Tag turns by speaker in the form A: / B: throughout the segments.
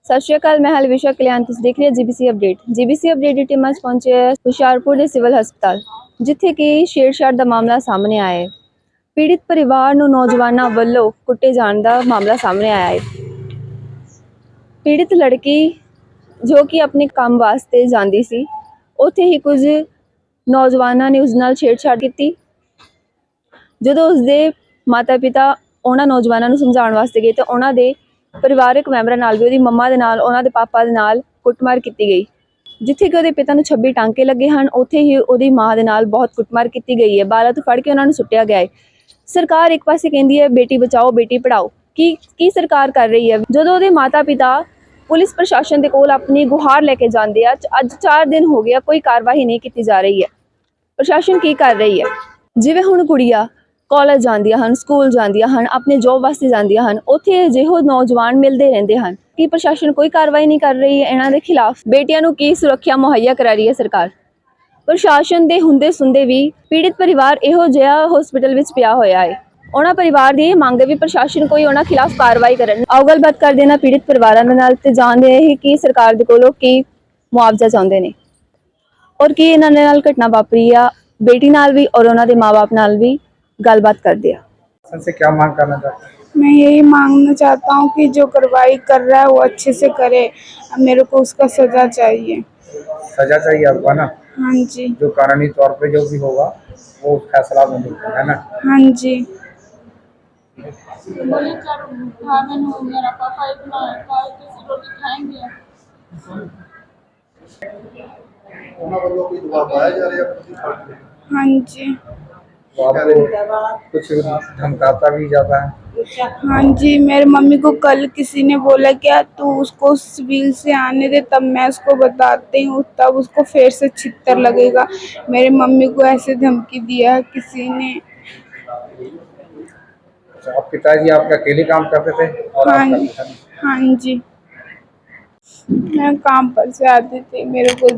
A: ਸਤਿ ਸ਼੍ਰੀ ਅਕਾਲ। ਮੈਂ ਹਲਵਿਸ਼ਾ ਕਲਿਆਣ, ਤੁਸੀਂ ਦੇਖ ਰਹੇ ਹੋ ਜੀਬੀਸੀ ਅਪਡੇਟ। ਜੀਬੀਸੀ ਅਪਡੇਟ ਦੀ ਟੀਮ ਅੱਜ ਪਹੁੰਚੀ ਹੈ ਹੁਸ਼ਿਆਰਪੁਰ ਦੇ ਸਿਵਲ ਹਸਪਤਾਲ, ਜਿੱਥੇ ਕਿ ਛੇੜਛਾੜ ਦਾ ਮਾਮਲਾ ਸਾਹਮਣੇ ਆਇਆ ਹੈ। ਪੀੜਿਤ ਪਰਿਵਾਰ ਨੂੰ ਨੌਜਵਾਨਾਂ ਵੱਲੋਂ ਕੁੱਟੇ ਜਾਣ ਦਾ ਮਾਮਲਾ ਸਾਹਮਣੇ ਆਇਆ ਹੈ। ਪੀੜਿਤ ਲੜਕੀ ਜੋ ਕਿ ਆਪਣੇ ਕੰਮ ਵਾਸਤੇ ਜਾਂਦੀ ਸੀ, ਉੱਥੇ ਹੀ ਕੁਝ ਨੌਜਵਾਨਾਂ ਨੇ ਉਸ ਨਾਲ ਛੇੜਛਾੜ ਕੀਤੀ। ਜਦੋਂ ਉਸਦੇ ਮਾਤਾ ਪਿਤਾ ਉਹਨਾਂ ਨੌਜਵਾਨਾਂ ਨੂੰ ਸਮਝਾਉਣ ਵਾਸਤੇ ਗਏ ਤਾਂ ਉਹਨਾਂ ਦੇ ਪਰਿਵਾਰਕ ਮੈਂਬਰਾਂ ਨਾਲ ਵੀ, ਉਹਦੀ ਮੰਮਾ ਦੇ ਨਾਲ, ਉਹਨਾਂ ਦੇ ਪਾਪਾ ਦੇ ਨਾਲ ਕੁੱਟਮਾਰ ਕੀਤੀ ਗਈ। ਜਿੱਥੇ ਕਿ ਉਹਦੇ ਪਿਤਾ ਨੂੰ 26 ਟਾਂਕੇ ਲੱਗੇ ਹਨ, ਉੱਥੇ ਹੀ ਉਹਦੀ ਮਾਂ ਦੇ ਨਾਲ ਬਹੁਤ ਕੁੱਟਮਾਰ ਕੀਤੀ ਗਈ ਹੈ। ਬਾਲਾਂ ਤੋਂ ਫੜ ਕੇ ਉਹਨਾਂ ਨੂੰ ਸੁੱਟਿਆ ਗਿਆ ਹੈ। ਸਰਕਾਰ ਇੱਕ ਪਾਸੇ ਕਹਿੰਦੀ ਹੈ ਬੇਟੀ ਬਚਾਓ ਬੇਟੀ ਪੜ੍ਹਾਓ, ਕੀ ਸਰਕਾਰ ਕਰ ਰਹੀ ਹੈ? ਜਦੋਂ ਉਹਦੇ ਮਾਤਾ ਪਿਤਾ ਪੁਲਿਸ ਪ੍ਰਸ਼ਾਸਨ ਦੇ ਕੋਲ ਆਪਣੀ ਗੁਹਾਰ ਲੈ ਕੇ ਜਾਂਦੇ ਆ, ਅੱਜ 4 ਦਿਨ ਹੋ ਗਿਆ, ਕੋਈ ਕਾਰਵਾਈ ਨਹੀਂ ਕੀਤੀ ਜਾ ਰਹੀ ਹੈ। ਪ੍ਰਸ਼ਾਸਨ ਕੀ ਕਰ ਰਹੀ ਹੈ? ਜਿਵੇਂ ਹੁਣ ਕੁੜੀਆਂ ਕਾਲਜ ਜਾਂਦੀਆਂ ਹਨ, ਸਕੂਲ ਜਾਂਦੀਆਂ ਹਨ, ਆਪਣੇ ਜੋਬ ਵਾਸਤੇ ਜਾਂਦੀਆਂ ਹਨ, ਉੱਥੇ ਅਜਿਹੇ ਨੌਜਵਾਨ ਮਿਲਦੇ ਰਹਿੰਦੇ ਹਨ। ਕੀ ਪ੍ਰਸ਼ਾਸਨ ਕੋਈ ਕਾਰਵਾਈ ਨਹੀਂ ਕਰ ਰਹੀ ਹੈ ਇਹਨਾਂ ਦੇ ਖਿਲਾਫ? ਬੇਟੀਆਂ ਨੂੰ ਕੀ ਸੁਰੱਖਿਆ ਮੁਹੱਈਆ ਕਰਾ ਰਹੀ ਹੈ ਸਰਕਾਰ? ਪ੍ਰਸ਼ਾਸਨ ਦੇ ਹੁੰਦੇ ਸੁਣਦੇ ਵੀ ਪੀੜਿਤ ਪਰਿਵਾਰ ਇਹੋ ਜਿਹਾ ਹਸਪੀਟਲ ਵਿੱਚ ਪਿਆ ਹੋਇਆ ਹੈ। ਉਹਨਾਂ ਪਰਿਵਾਰ ਦੀ ਮੰਗ ਵੀ ਪ੍ਰਸ਼ਾਸਨ ਕੋਈ ਉਹਨਾਂ ਖਿਲਾਫ ਕਾਰਵਾਈ ਕਰਨ। ਆਓ ਗੱਲਬਾਤ ਕਰਦੇ ਨਾ ਪੀੜਿਤ ਪਰਿਵਾਰਾਂ ਦੇ ਨਾਲ ਤੇ ਜਾਣਦੇ ਹਾਂ ਕਿ ਸਰਕਾਰ ਦੇ ਕੋਲੋਂ ਕੀ ਮੁਆਵਜ਼ਾ ਚਾਹੁੰਦੇ ਨੇ ਔਰ ਕੀ ਇਹਨਾਂ ਦੇ ਨਾਲ ਘਟਨਾ ਵਾਪਰੀ ਆ ਬੇਟੀ ਨਾਲ ਵੀ और ਉਹਨਾਂ ਦੇ माँ-बाप ਨਾਲ भी गलबात कर दिया।
B: से क्या मांग करना चाहते हैं?
C: मैं यही मांगना चाहता हूँ कि जो कार्रवाई कर रहा है वो अच्छे से करे। मेरे को उसका सजा चाहिए।
B: सजा चाहिए आपको, है ना?
C: हाँ जी।
B: जो कानूनी तौर पे जो भी होगा वो फैसला में मिलता है ना?
C: हाँ जी।
D: मेरा पापा इतना रोटी खाएंगे।
C: हाँ जी।
B: तो आपको कुछ धमकाता भी जाता है?
C: हाँ जी, मेरे मम्मी को कल किसी ने बोला क्या तू उसको सिविल से आने दे, तब मैं उसको बताती हूँ, तब उसको फिर से छितर लगेगा। मेरे मम्मी को ऐसे धमकी दिया है किसी ने।
B: अच्छा, आप पिताजी आपके अकेले काम करते थे और
C: हाँ
B: आप करते थे?
C: हाँ जी। मैं काम पर से आती थी, मेरे को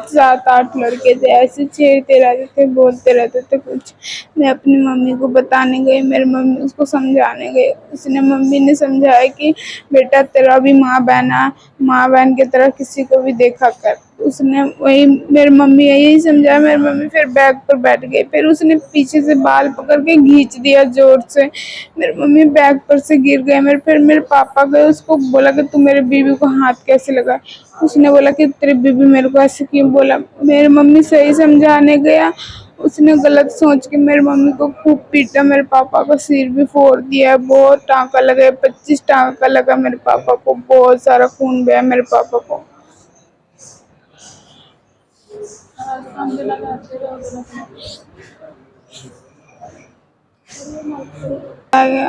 C: 7-8 लड़के थे, ऐसे छेड़ते रहते थे, बोलते रहते थे कुछ। मैं अपनी मम्मी को बताने गई, मेरी मम्मी उसको समझाने गई। उसने मम्मी ने समझाया कि बेटा तेरा भी माँ बहन की तरह किसी को भी देखा कर। उसने वही मेरी मम्मी यही समझाया। मेरी मम्मी फिर बैग पर बैठ गई, फिर उसने पीछे से बाल पकड़ के खींच दिया जोर से। मेरी मम्मी बैग पर से गिर गए। फिर मेरे पापा गए, उसको बोला कि तू मेरे बीबी को हाथ कैसे लगा? उसने बोला कि तेरी बीबी मेरे को ऐसे क्यों बोला? मेरी मम्मी सही समझाने गया, उसने गलत सोच के मेरी मम्मी को खूब पीटा। मेरे पापा का सिर भी फोड़ दिया, बहुत टाँका लगा, 25 टाँका लगा मेरे पापा को, बहुत सारा खून बहा मेरे पापा को।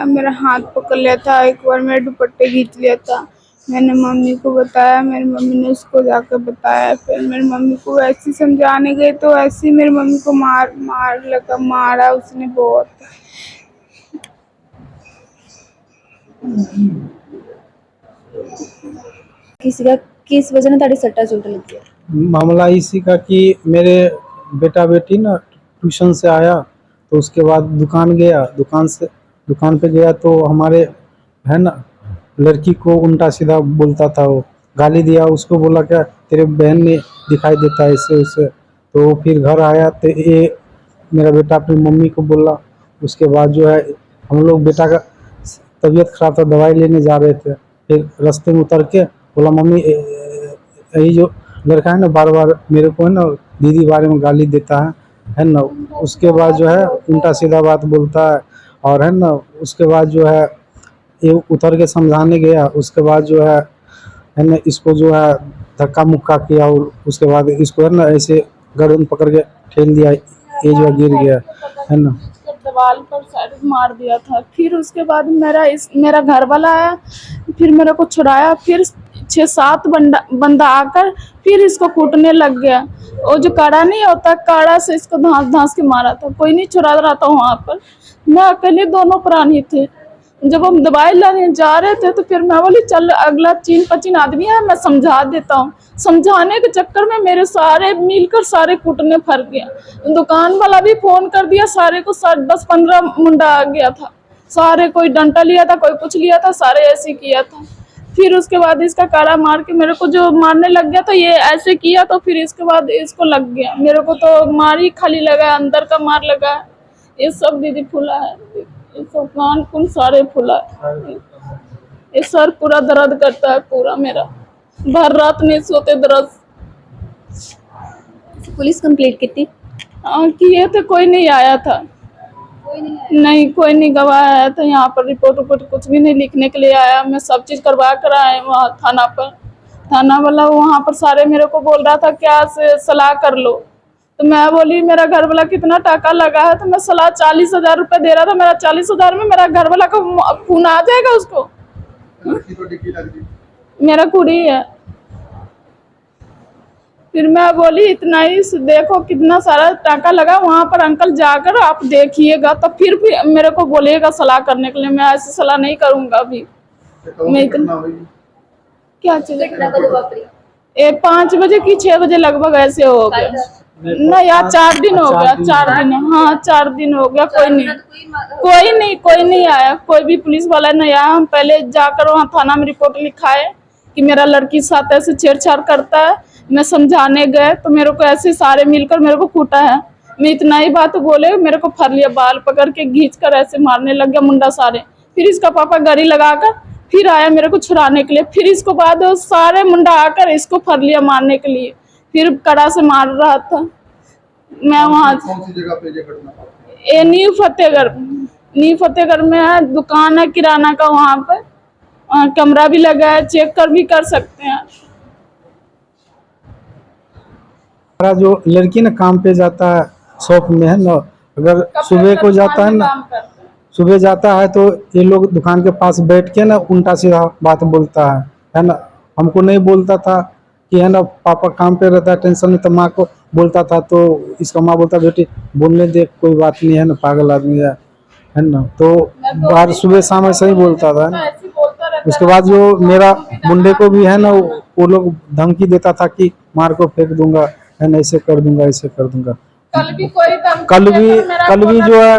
C: मेरा हाथ पकड़ लिया था, एक बार मेरे दुपट्टे खींच लिया था। मैंने मम्मी को बताया, मेरी मम्मी ने उसको जाकर बताया। फिर मेरी मम्मी को वैसे समझाने गए तो ऐसे मेरी मम्मी को मारा उसने बहुत।
A: किस वजह ने ताड़ी सट्टा चोट लगी है?
E: मामला इसी का कि मेरे बेटा बेटी ना ट्यूशन से आया तो उसके बाद दुकान पे गया तो हमारे है ना लड़की को उल्टा सीधा बोलता था, वो गाली दिया। उसको बोला क्या तेरे बहन ने दिखाई देता है इससे उससे। तो फिर घर आया तो ये मेरा बेटा अपनी मम्मी को बोला। उसके बाद जो है हम लोग बेटा का तबीयत खराब था, दवाई लेने जा रहे थे। फिर रास्ते में उतर के बोला मम्मी यही जो लड़का है ना बार बार मेरे को है ना दीदी बारे में गाली देता है ना। उसके बाद जो है उल्टा सीधा बात बोलता है और है ना। उसके बाद जो है ये उतर के समझाने गया, उसके बाद जो है ना इसको जो है धक्का मुक्का किया और उसके बाद इसको है ना ऐसे गर्दन पकड़ के ठेल दिया, ये जो गिर गया है ना।
D: दीवार पर सर मार दिया था। फिर उसके बाद मेरा घर वाला आया, फिर मेरे को छुड़ाया। फिर 6-7 बंदा आकर फिर इसको कूटने लग गया। वो जो काड़ा नहीं होता, काड़ा से इसको धांस के मारा था। कोई नहीं छुड़ा रहा था वहाँ पर, मैं अकेले, दोनों प्राणी थे। जब हम दवाई लाने जा रहे थे तो फिर मैं बोली चल अगला 3-5 आदमी है, मैं समझा देता हूँ। समझाने के चक्कर में मेरे सारे मिलकर सारे कूटने फर गया। दुकान वाला भी फोन कर दिया, सारे को 10-15 मुंडा आ गया था। सारे कोई डंडा लिया था, कोई कुछ लिया था, सारे ऐसे किया था। फिर उसके बाद इसका काड़ा मार के मेरे को जो मारने लग गया, तो ये ऐसे किया तो फिर इसके बाद इसको लग गया। मेरे को तो मार ही खाली लगा, अंदर का मार लगा। ये सब दीदी फूला है, ये सब कान कुन सारे फूला है। ये सर पूरा दर्द करता है पूरा मेरा, भर रात नहीं सोते दर्द।
A: पुलिस कंप्लेंट की?
D: किए थे, कोई नहीं आया था। नहीं, कोई नहीं गवाह आया था यहाँ पर। रिपोर्ट कुछ भी नहीं लिखने के लिए आया। मैं सब चीज करवा कर आए वहाँ थाना पर। थाना वाला वहाँ पर सारे मेरे को बोल रहा था क्या से सलाह कर लो, तो मैं बोली मेरा घर वाला कितना टाका लगा है, तो मैं सलाह 40,000 रुपये दे रहा था। मेरा 40,000 में मेरा घर वाला का खून आ जाएगा उसको। मेरा कुड़ी है। फिर मैं बोली इतना ही देखो कितना सारा टाका लगा, वहाँ पर अंकल जाकर आप देखिएगा तो फिर भी मेरे को बोलिएगा सलाह करने के लिए। मैं ऐसी सलाह नहीं करूँगा अभी। मैं इतना क्या चीज 5 बजे की 6 बजे लगभग ऐसे हो गया। नहीं यार 4 दिन हो गया, 4 दिन। हाँ 4 दिन हो गया। कोई नहीं आया, कोई भी पुलिस वाला नहीं आया। हम पहले जाकर वहाँ थाना में रिपोर्ट लिखाए कि मेरा लड़की साथ ऐसे छेड़छाड़ करता है। मैं समझाने गए तो मेरे को ऐसे सारे मिलकर मेरे को कूटा है। मैं इतना ही बात बोले, मेरे को फर लिया, बाल पकड़ के खींच कर ऐसे मारने लग गया मुंडा सारे। फिर इसका पापा गाड़ी लगाकर फिर आया मेरे को छुड़ाने के लिए। फिर इसको बाद सारे मुंडा आकर इसको फर लिया मारने के लिए। फिर कड़ा से मार रहा था। मैं वहाँ
B: कौन सी जगह पे ये घटना?
D: ये न्यू फतेहगढ़ में है, दुकान है किराना का। वहाँ पर कैमरा भी लगा है, चेक कर भी कर सकते हैं।
E: हमारा जो लड़की ना काम पे जाता है शॉप में है ना, अगर सुबह को जाता है ना, सुबह जाता है तो ये लोग दुकान के पास बैठ के ना उल्टा सीधा बात बोलता है ना। हमको नहीं बोलता था कि है ना पापा काम पे रहता है, टेंशन नहीं, तो माँ को बोलता था। तो इसका माँ बोलता बेटी बोलने दे, कोई बात नहीं है ना, पागल आदमी है ना। तो बाहर सुबह शाम ऐसा ही बोलता था ना। उसके बाद जो मेरा मुंडे को भी है ना, वो लोग धमकी देता था कि मार को फेंक दूंगा है ना, ऐसे कर दूंगा, ऐसे कर दूंगा। कल भी जो है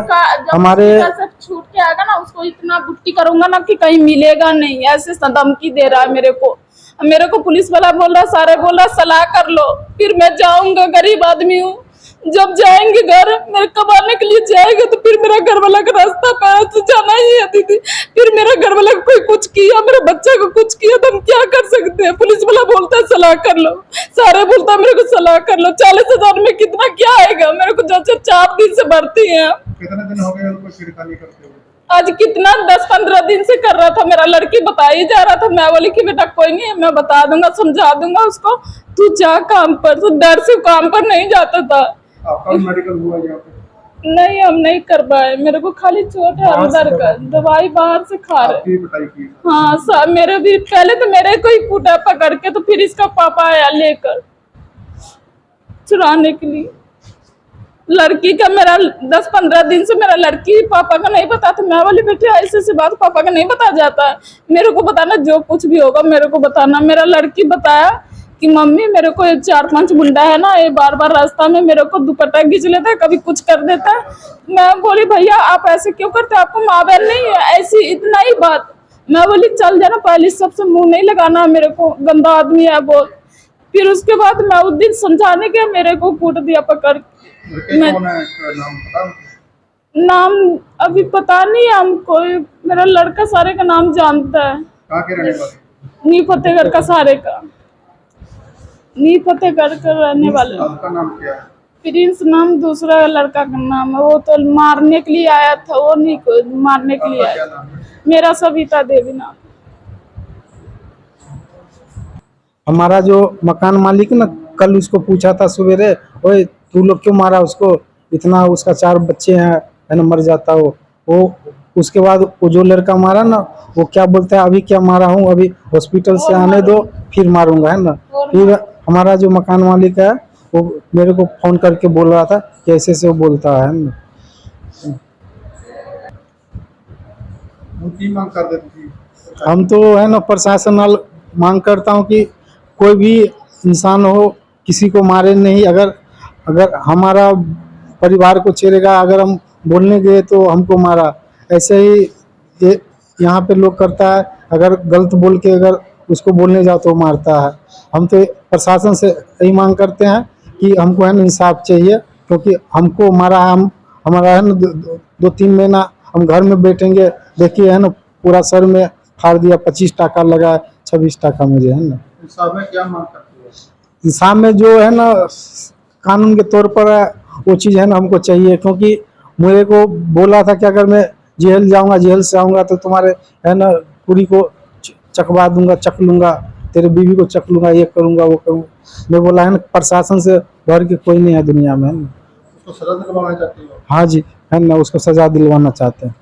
E: हमारे
D: छूट के आएगा ना, उसको इतना बुट्टी करूंगा ना कि कहीं मिलेगा नहीं। ऐसे धमकी दे रहा है मेरे को पुलिस वाला बोल रहा, सारे बोल रहा सलाह कर लो। फिर मैं जाऊंगा, गरीब आदमी हूँ। जब जाएंगे घर मेरे कमाने के लिए जाएगा तो फिर मेरा घर वाला का रास्ता पैर तो जाना ही है दीदी। फिर मेरा घर वाला कोई कुछ किया, मेरे बच्चे को कुछ किया तो हम क्या कर सकते हैं? पुलिस वाला बोलता है सलाह कर लो, सारे बोलता है मेरे को सलाह कर लो। 40,000 में कितना क्या आएगा? मेरे को जैसे 4 दिन से भर्ती है।
B: कितने दिन हो गए उनको छिड़कानी करते हुए?
D: आज कितना 10-15 दिन से कर रहा था। मेरा लड़की बता ही जा रहा था। मैं बोली कि बेटा कोई नहीं, मैं बता दूंगा, समझा दूंगा उसको, तू जा काम पर। तो डर से काम पर नहीं जाता था।
B: आपका मेडिकल हुआ यहाँ पे?
D: नहीं, हम नहीं कर पाए। मेरे को खाली चोट है अंदर का, दवाई बाहर से खा रहे। हाँ मेरे भी पहले तो मेरे को ही कूटा पकड़ के, तो फिर इसका पापा आया लेकर छुड़ाने के लिए। लड़की का मेरा 10-15 दिन से मेरा लड़की पापा का नहीं पता था। मैं बोली बेटे ऐसे बात पापा का नहीं बता जाता है, मेरे को बताना, जो कुछ भी होगा मेरे को बताना। मेरा लड़की बताया कि मम्मी मेरे को 4-5 मुंडा है ना, ये बार बार रास्ता में मेरे को दुपट्टा खींच लेता है, कभी कुछ कर देता है। मैं बोली भैया आप ऐसे क्यों करते, आपको माँ बहन नहीं है? ऐसी इतना ही बात। मैं बोली चल जाना, पहले सबसे मुंह नहीं लगाना, मेरे को गंदा आदमी है बोल। फिर उसके बाद मैं उस दिन समझाने के मेरे को कूट दिया पकड़। नाम अभी पता नहीं है हमको, मेरा लड़का सारे का नाम जानता है।
B: कहाँ के रहने वाले?
D: नी फतेहगढ़ का, सारे का नी फतेहगढ़ का रहने वाले।
B: आपका नाम क्या है?
D: प्रिंस नाम, दूसरा लड़का का नाम है। वो तो मारने के लिए आया था, वो नहीं को मारने के लिए आया। मेरा सविता देवी नाम।
E: हमारा जो मकान मालिक ना, कल उसको पूछा था सवेरे, ओए तू लोग क्यों मारा उसको, इतना उसका 4 बच्चे हैं है ना, मर जाता वो। उसके बाद वो जो लड़का मारा ना, वो क्या बोलता है अभी क्या मारा हूँ, अभी हॉस्पिटल से आने दो फिर मारूंगा है ना। फिर हमारा जो मकान मालिक है वो मेरे को फोन करके बोल रहा था कि ऐसे से वो बोलता है ना।
B: की मांग कर देती थी?
E: हम तो है ना प्रशासन मांग करता हूँ कि कोई भी इंसान हो किसी को मारे नहीं। अगर हमारा परिवार को छेड़ेगा, अगर हम बोलने गए तो हमको मारा, ऐसे ही ये यहाँ पे लोग करता है। अगर गलत बोल के अगर उसको बोलने जाओ तो मारता है। हम तो प्रशासन से यही मांग करते हैं कि हमको है ना इंसाफ चाहिए, क्योंकि हमको मारा, हम हमारा है ना 2-3 महीना हम घर में बैठेंगे, देखिए है ना पूरा सर में फाड़ दिया, 25 टाका लगा, 26 टाका मुझे है ना।
B: इंसाफ में क्या मांग करते हो?
E: इंसाफ में जो है ना कानून के तौर पर है, वो चीज़ है ना हमको चाहिए, क्योंकि मेरे को बोला था कि अगर मैं जेल जाऊंगा, जेल से आऊँगा तो तुम्हारे है ना पूरी को चकवा दूंगा, चक लूँगा, तेरे बीवी को चक लूँगा, ये करूँगा वो करूँगा। मैं बोला है ना प्रशासन से बढ़ के कोई नहीं है दुनिया में, है ना।
B: उसको सजा दिलवाना चाहते हो?
E: हाँ जी, है ना, उसको सज़ा दिलवाना चाहते हैं।